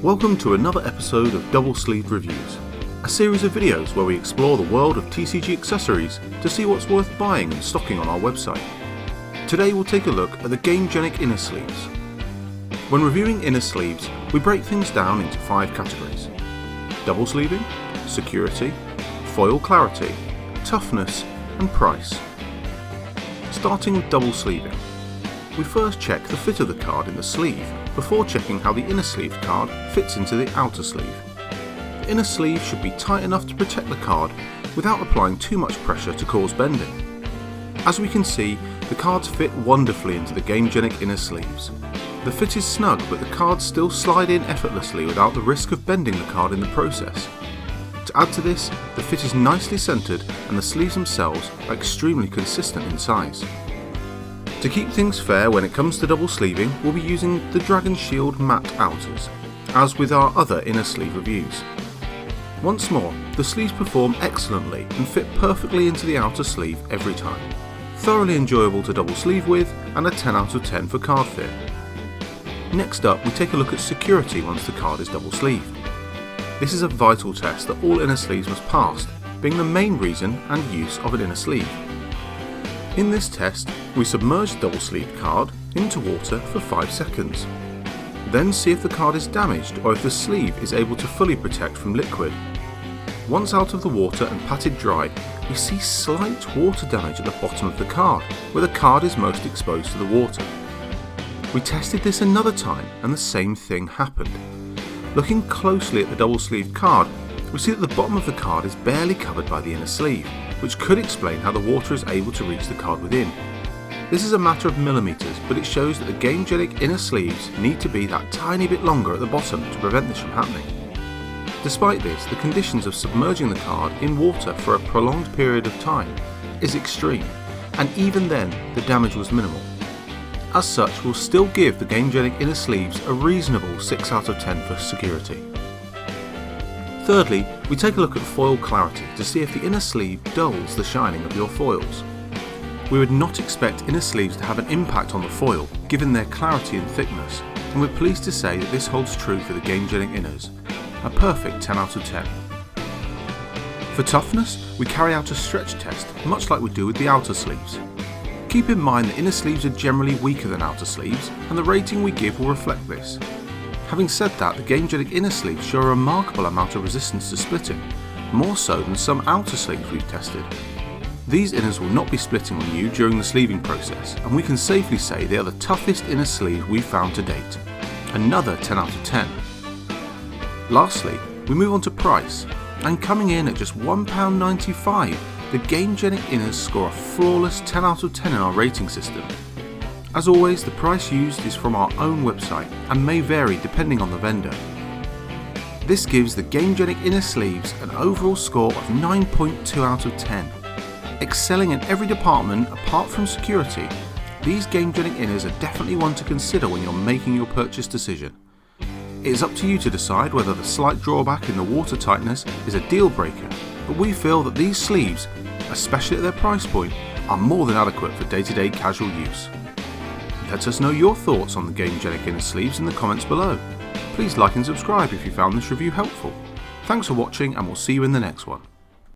Welcome to another episode of Double Sleeved Reviews, a series of videos where we explore the world of TCG accessories to see what's worth buying and stocking on our website. Today we'll take a look at the Gamegenic Inner Sleeves. When reviewing inner sleeves, we break things down into 5 categories: double sleeving, security, foil clarity, toughness, and price. Starting with double sleeving, we first check the fit of the card in the sleeve before checking how the inner sleeve card fits into the outer sleeve. The inner sleeve should be tight enough to protect the card without applying too much pressure to cause bending. As we can see, the cards fit wonderfully into the Gamegenic Inner Sleeves. The fit is snug, but the cards still slide in effortlessly without the risk of bending the card in the process. To add to this, the fit is nicely centered and the sleeves themselves are extremely consistent in size. To keep things fair when it comes to double sleeving, we'll be using the Dragon Shield matte outers, as with our other inner sleeve reviews. Once more, the sleeves perform excellently and fit perfectly into the outer sleeve every time. Thoroughly enjoyable to double sleeve with, and a 10 out of 10 for card fit. Next up, we take a look at security once the card is double sleeved. This is a vital test that all inner sleeves must pass, being the main reason and use of an inner sleeve. In this test, we submerge the double sleeved card into water for 5 seconds. Then see if the card is damaged or if the sleeve is able to fully protect from liquid. Once out of the water and patted dry, we see slight water damage at the bottom of the card, where the card is most exposed to the water. We tested this another time and the same thing happened. Looking closely at the double sleeved card, we see that the bottom of the card is barely covered by the inner sleeve, which could explain how the water is able to reach the card within. This is a matter of millimeters, but it shows that the Gamegenic inner sleeves need to be that tiny bit longer at the bottom to prevent this from happening. Despite this, the conditions of submerging the card in water for a prolonged period of time is extreme, and even then the damage was minimal. As such, we'll still give the Gamegenic inner sleeves a reasonable 6 out of 10 for security. Thirdly, we take a look at foil clarity to see if the inner sleeve dulls the shining of your foils. We would not expect inner sleeves to have an impact on the foil, given their clarity and thickness, and we're pleased to say that this holds true for the Gamegenic inners, a perfect 10 out of 10. For toughness, we carry out a stretch test, much like we do with the outer sleeves. Keep in mind that inner sleeves are generally weaker than outer sleeves, and the rating we give will reflect this. Having said that, the Gamegenic inner sleeves show a remarkable amount of resistance to splitting, more so than some outer sleeves we've tested. These inners will not be splitting on you during the sleeving process, and we can safely say they are the toughest inner sleeve we've found to date. Another 10 out of 10. Lastly, we move on to price, and coming in at just £1.95, the Gamegenic inners score a flawless 10 out of 10 in our rating system. As always, the price used is from our own website and may vary depending on the vendor. This gives the Gamegenic inner sleeves an overall score of 9.2 out of 10. Excelling in every department apart from security, these Gamegenic inners are definitely one to consider when you're making your purchase decision. It is up to you to decide whether the slight drawback in the water tightness is a deal breaker, but we feel that these sleeves, especially at their price point, are more than adequate for day-to-day casual use. Let us know your thoughts on the Gamegenic inner sleeves in the comments below. Please like and subscribe if you found this review helpful. Thanks for watching, and we'll see you in the next one.